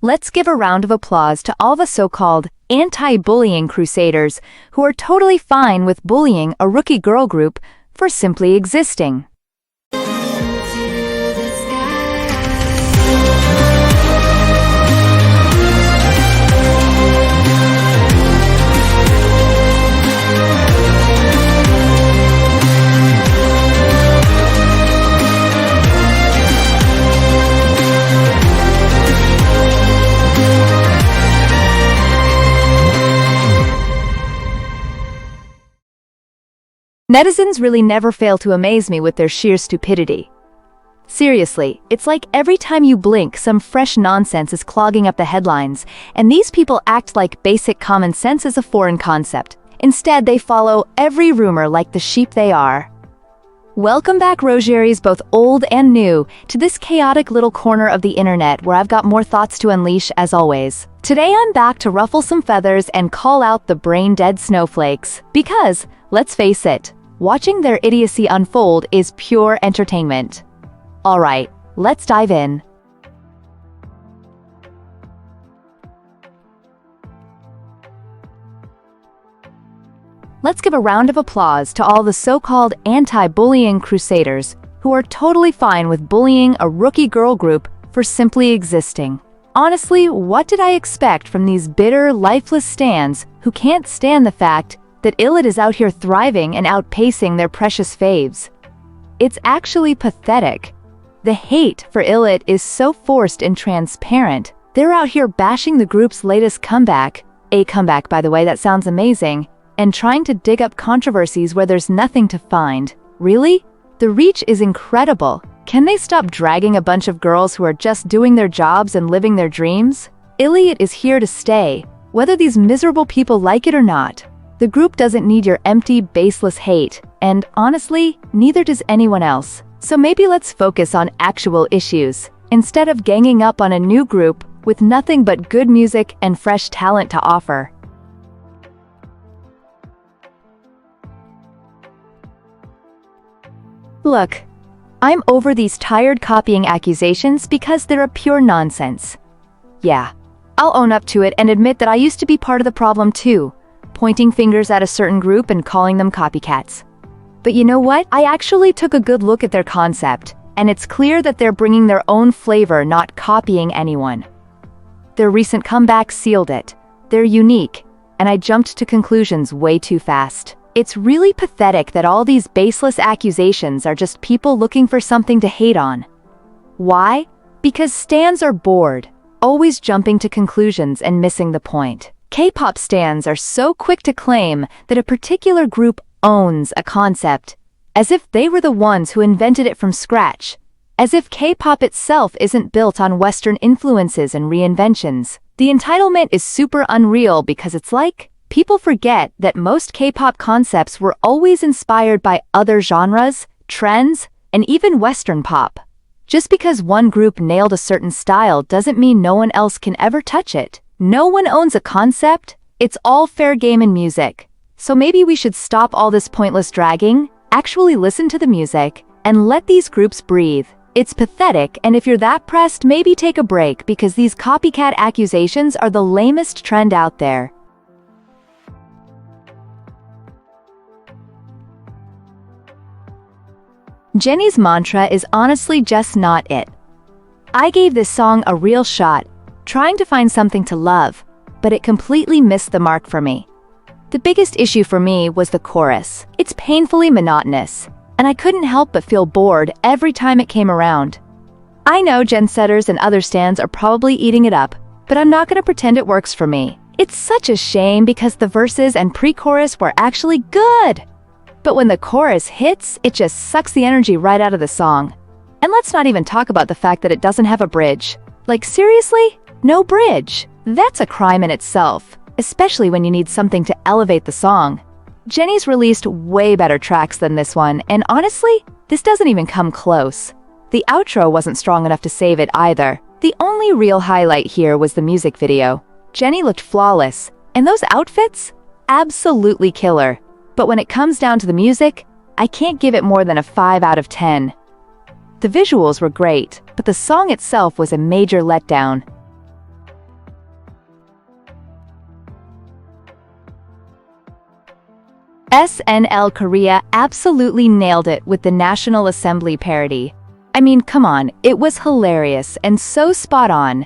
Let's give a round of applause to all the so-called anti-bullying crusaders who are totally fine with bullying a rookie girl group for simply existing. Netizens really never fail to amaze me with their sheer stupidity. Seriously, it's like every time you blink, some fresh nonsense is clogging up the headlines, and these people act like basic common sense is a foreign concept. Instead, they follow every rumor like the sheep they are. Welcome back, Rogeries, both old and new, to this chaotic little corner of the internet where I've got more thoughts to unleash as always. Today I'm back to ruffle some feathers and call out the brain-dead snowflakes. Because, let's face it, watching their idiocy unfold is pure entertainment. Alright, let's dive in. Let's give a round of applause to all the so-called anti-bullying crusaders who are totally fine with bullying a rookie girl group for simply existing. Honestly, what did I expect from these bitter, lifeless stans who can't stand the fact that Illit is out here thriving and outpacing their precious faves? It's actually pathetic. The hate for Illit is so forced and transparent. They're out here bashing the group's latest comeback, a comeback by the way that sounds amazing, and trying to dig up controversies where there's nothing to find. Really? The reach is incredible. Can they stop dragging a bunch of girls who are just doing their jobs and living their dreams? Illit is here to stay, whether these miserable people like it or not. The group doesn't need your empty, baseless hate, and honestly, neither does anyone else. So maybe let's focus on actual issues, instead of ganging up on a new group with nothing but good music and fresh talent to offer. Look, I'm over these tired copying accusations because they're a pure nonsense. Yeah, I'll own up to it and admit that I used to be part of the problem too, pointing fingers at a certain group and calling them copycats. But you know what? I actually took a good look at their concept, and it's clear that they're bringing their own flavor, not copying anyone. Their recent comeback sealed it. They're unique, and I jumped to conclusions way too fast. It's really pathetic that all these baseless accusations are just people looking for something to hate on. Why? Because stans are bored, always jumping to conclusions and missing the point. K-pop stans are so quick to claim that a particular group owns a concept, as if they were the ones who invented it from scratch, as if K-pop itself isn't built on Western influences and reinventions. The entitlement is super unreal because it's like, people forget that most K-pop concepts were always inspired by other genres, trends, and even Western pop. Just because one group nailed a certain style doesn't mean no one else can ever touch it. No one owns a concept. It's all fair game in music. So maybe we should stop all this pointless dragging, actually listen to the music, and let these groups breathe. It's pathetic, and if you're that pressed, maybe take a break because these copycat accusations are the lamest trend out there. Jennie's mantra is honestly just not it. I gave this song a real shot, trying to find something to love, but it completely missed the mark for me. The biggest issue for me was the chorus. It's painfully monotonous, and I couldn't help but feel bored every time it came around. I know Gen Setters and other stans are probably eating it up, but I'm not gonna pretend it works for me. It's such a shame because the verses and pre-chorus were actually good. But when the chorus hits, it just sucks the energy right out of the song. And let's not even talk about the fact that it doesn't have a bridge. Like seriously? No bridge? That's a crime in itself, especially when you need something to elevate the song. Jennie's released way better tracks than this one, and honestly, this doesn't even come close. The outro wasn't strong enough to save it either. The only real highlight here was the music video. Jennie looked flawless, and those outfits? Absolutely killer. But when it comes down to the music, I can't give it more than a 5 out of 10. The visuals were great, but the song itself was a major letdown. SNL Korea absolutely nailed it with the National Assembly parody. I mean, come on, it was hilarious and so spot on.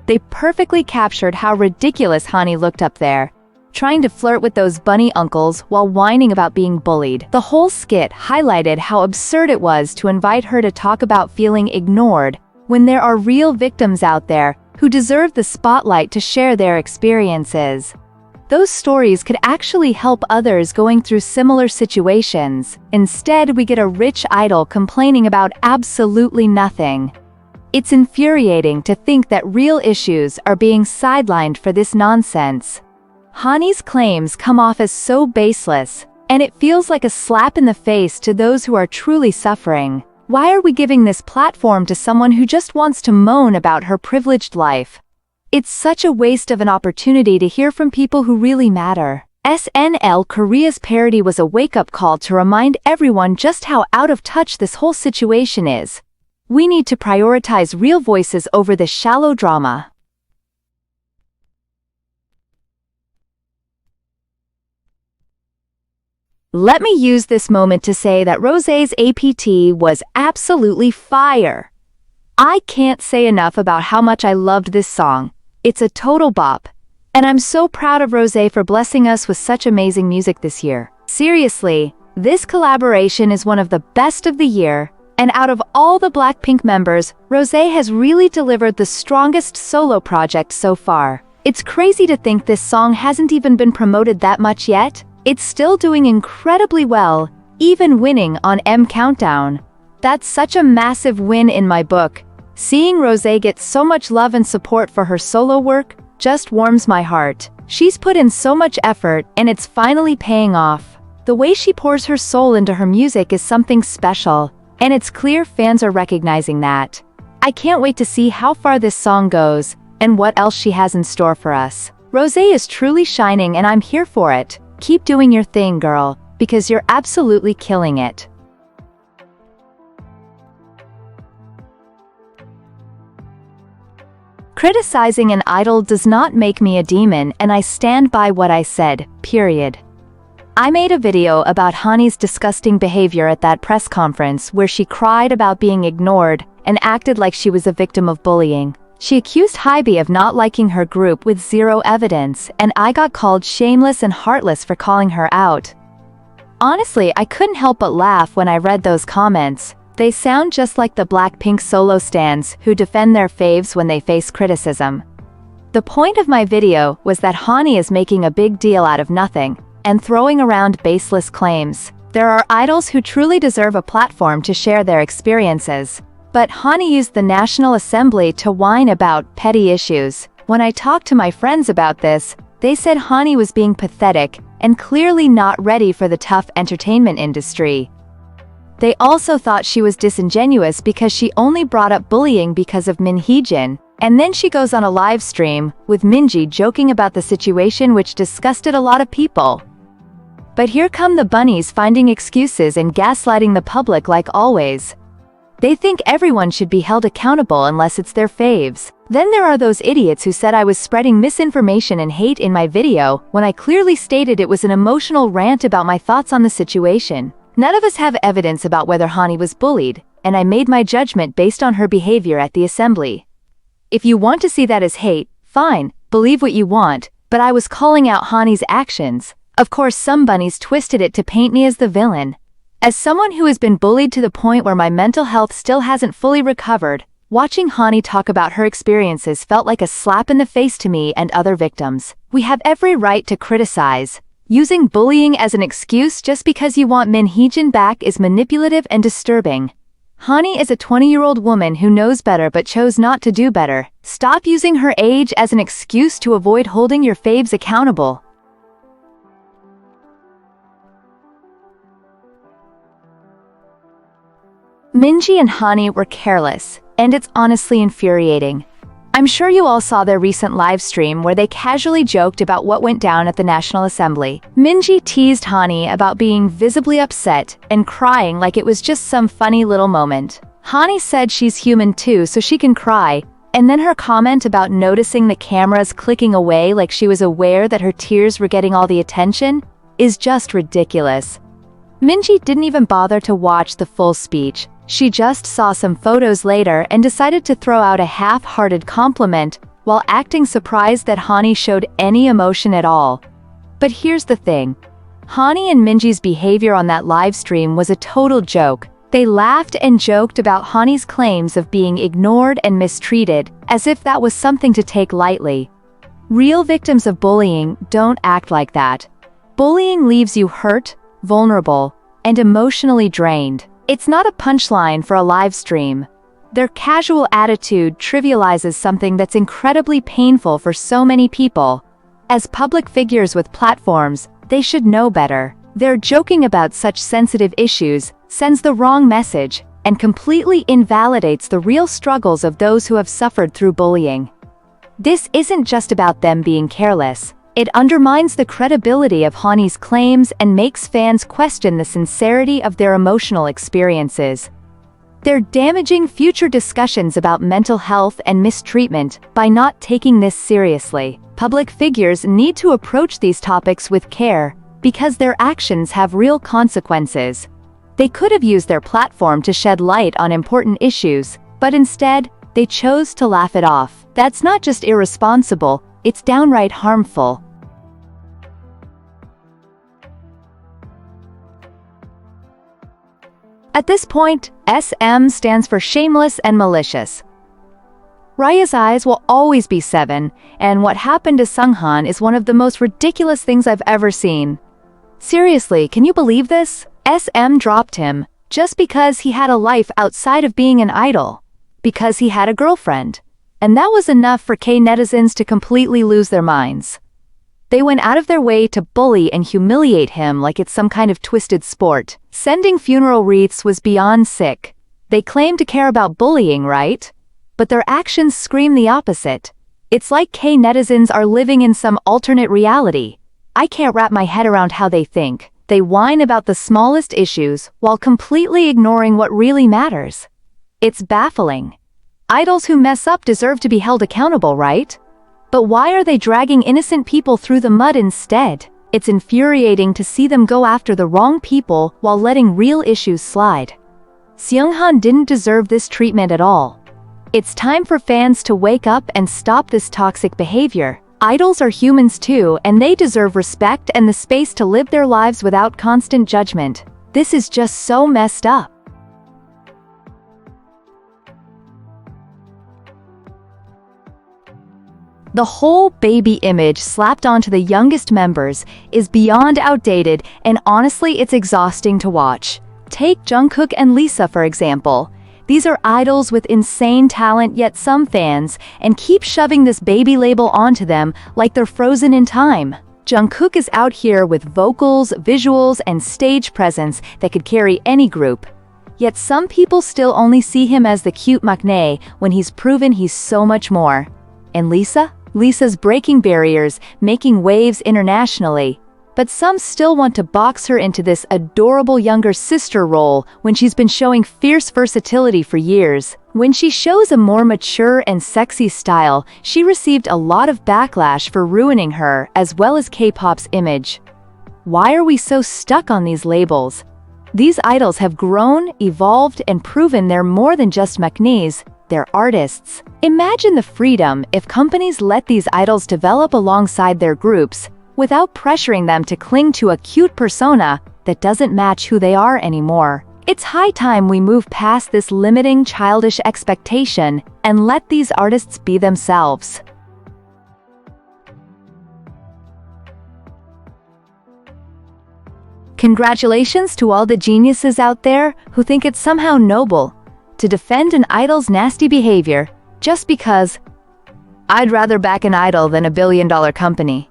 They perfectly captured how ridiculous Hani looked up there, trying to flirt with those bunny uncles while whining about being bullied. The whole skit highlighted how absurd it was to invite her to talk about feeling ignored when there are real victims out there who deserve the spotlight to share their experiences. Those stories could actually help others going through similar situations. Instead, we get a rich idol complaining about absolutely nothing. It's infuriating to think that real issues are being sidelined for this nonsense. Hani's claims come off as so baseless, and it feels like a slap in the face to those who are truly suffering. Why are we giving this platform to someone who just wants to moan about her privileged life? It's such a waste of an opportunity to hear from people who really matter. SNL Korea's parody was a wake-up call to remind everyone just how out of touch this whole situation is. We need to prioritize real voices over this shallow drama. Let me use this moment to say that Rosé's APT was absolutely fire. I can't say enough about how much I loved this song. It's a total bop. And I'm so proud of Rosé for blessing us with such amazing music this year. Seriously, this collaboration is one of the best of the year, and out of all the Blackpink members, Rosé has really delivered the strongest solo project so far. It's crazy to think this song hasn't even been promoted that much yet. It's still doing incredibly well, even winning on M Countdown. That's such a massive win in my book. Seeing Rosé get so much love and support for her solo work just warms my heart. She's put in so much effort, and it's finally paying off. The way she pours her soul into her music is something special, and it's clear fans are recognizing that. I can't wait to see how far this song goes, and what else she has in store for us. Rosé is truly shining, and I'm here for it. Keep doing your thing, girl, because you're absolutely killing it. Criticizing an idol does not make me a demon, and I stand by what I said, period. I made a video about Hani's disgusting behavior at that press conference where she cried about being ignored and acted like she was a victim of bullying. She accused Hybe of not liking her group with zero evidence, and I got called shameless and heartless for calling her out. Honestly, I couldn't help but laugh when I read those comments. They sound just like the Blackpink solo stans who defend their faves when they face criticism. The point of my video was that Hani is making a big deal out of nothing and throwing around baseless claims. There are idols who truly deserve a platform to share their experiences. But Hani used the National Assembly to whine about petty issues. When I talked to my friends about this, they said Hani was being pathetic and clearly not ready for the tough entertainment industry. They also thought she was disingenuous because she only brought up bullying because of Min Hee-jin, and then she goes on a live stream with Minji joking about the situation, which disgusted a lot of people. But here come the bunnies finding excuses and gaslighting the public like always. They think everyone should be held accountable unless it's their faves. Then there are those idiots who said I was spreading misinformation and hate in my video when I clearly stated it was an emotional rant about my thoughts on the situation. None of us have evidence about whether Hani was bullied, and I made my judgment based on her behavior at the assembly. If you want to see that as hate, fine, believe what you want, but I was calling out Hani's actions. Of course, some bunnies twisted it to paint me as the villain. As someone who has been bullied to the point where my mental health still hasn't fully recovered, watching Hani talk about her experiences felt like a slap in the face to me and other victims. We have every right to criticize. Using bullying as an excuse just because you want Min Hee-jin back is manipulative and disturbing. Hani is a 20-year-old woman who knows better but chose not to do better. Stop using her age as an excuse to avoid holding your faves accountable. Minji and Hani were careless, and it's honestly infuriating. I'm sure you all saw their recent live stream where they casually joked about what went down at the National Assembly. Minji teased Hani about being visibly upset and crying like it was just some funny little moment. Hani said she's human too, so she can cry, and then her comment about noticing the cameras clicking away like she was aware that her tears were getting all the attention, is just ridiculous. Minji didn't even bother to watch the full speech. She just saw some photos later and decided to throw out a half-hearted compliment while acting surprised that Hani showed any emotion at all. But here's the thing. Hani and Minji's behavior on that live stream was a total joke. They laughed and joked about Hani's claims of being ignored and mistreated, as if that was something to take lightly. Real victims of bullying don't act like that. Bullying leaves you hurt, vulnerable, and emotionally drained. It's not a punchline for a live stream. Their casual attitude trivializes something that's incredibly painful for so many people. As public figures with platforms, they should know better. Their joking about such sensitive issues sends the wrong message and completely invalidates the real struggles of those who have suffered through bullying. This isn't just about them being careless. It undermines the credibility of Hani's claims and makes fans question the sincerity of their emotional experiences. They're damaging future discussions about mental health and mistreatment by not taking this seriously. Public figures need to approach these topics with care because their actions have real consequences. They could have used their platform to shed light on important issues, but instead, they chose to laugh it off. That's not just irresponsible, it's downright harmful. At this point, SM stands for shameless and malicious. Raya's eyes will always be 7, and what happened to Sunghan is one of the most ridiculous things I've ever seen. Seriously, can you believe this? SM dropped him, just because he had a life outside of being an idol. Because he had a girlfriend. And that was enough for K-netizens to completely lose their minds. They went out of their way to bully and humiliate him like it's some kind of twisted sport. Sending funeral wreaths was beyond sick. They claim to care about bullying, right? But their actions scream the opposite. It's like K-netizens are living in some alternate reality. I can't wrap my head around how they think. They whine about the smallest issues while completely ignoring what really matters. It's baffling. Idols who mess up deserve to be held accountable, right? But why are they dragging innocent people through the mud instead? It's infuriating to see them go after the wrong people while letting real issues slide. Seunghan didn't deserve this treatment at all. It's time for fans to wake up and stop this toxic behavior. Idols are humans too, and they deserve respect and the space to live their lives without constant judgment. This is just so messed up. The whole baby image slapped onto the youngest members is beyond outdated, and honestly it's exhausting to watch. Take Jungkook and Lisa for example. These are idols with insane talent, yet some fans and keep shoving this baby label onto them like they're frozen in time. Jungkook is out here with vocals, visuals, and stage presence that could carry any group. Yet some people still only see him as the cute maknae when he's proven he's so much more. And Lisa? Lisa's breaking barriers, making waves internationally. But some still want to box her into this adorable younger sister role when she's been showing fierce versatility for years. When she shows a more mature and sexy style, she received a lot of backlash for ruining her as well as K-pop's image. Why are we so stuck on these labels? These idols have grown, evolved, and proven they're more than just maknaes. They're artists. Imagine the freedom if companies let these idols develop alongside their groups without pressuring them to cling to a cute persona that doesn't match who they are anymore. It's high time we move past this limiting childish expectation and let these artists be themselves. Congratulations to all the geniuses out there who think it's somehow noble to defend an idol's nasty behavior just because I'd rather back an idol than a billion-dollar company.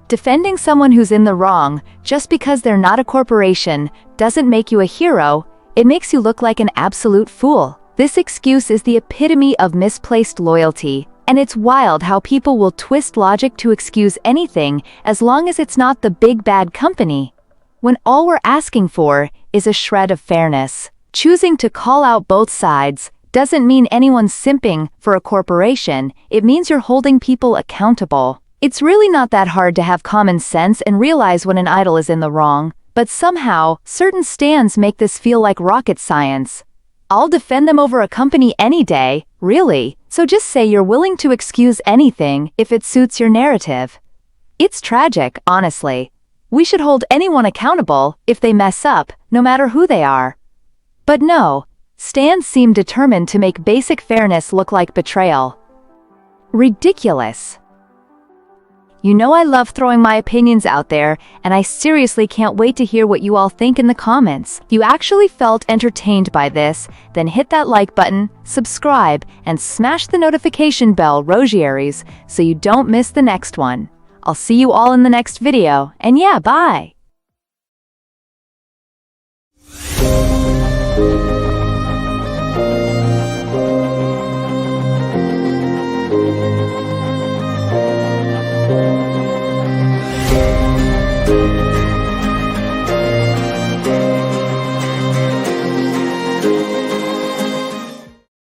Defending someone who's in the wrong just because they're not a corporation doesn't make you a hero, it makes you look like an absolute fool. This excuse is the epitome of misplaced loyalty, and it's wild how people will twist logic to excuse anything as long as it's not the big bad company, when all we're asking for is a shred of fairness. Choosing to call out both sides doesn't mean anyone's simping for a corporation, it means you're holding people accountable. It's really not that hard to have common sense and realize when an idol is in the wrong, but somehow, certain stans make this feel like rocket science. I'll defend them over a company any day, really, so just say you're willing to excuse anything if it suits your narrative. It's tragic, honestly. We should hold anyone accountable if they mess up, no matter who they are. But no, stans seem determined to make basic fairness look like betrayal. Ridiculous. You know I love throwing my opinions out there, and I seriously can't wait to hear what you all think in the comments. If you actually felt entertained by this, then hit that like button, subscribe, and smash the notification bell, Rogieries, so you don't miss the next one. I'll see you all in the next video, and yeah, bye!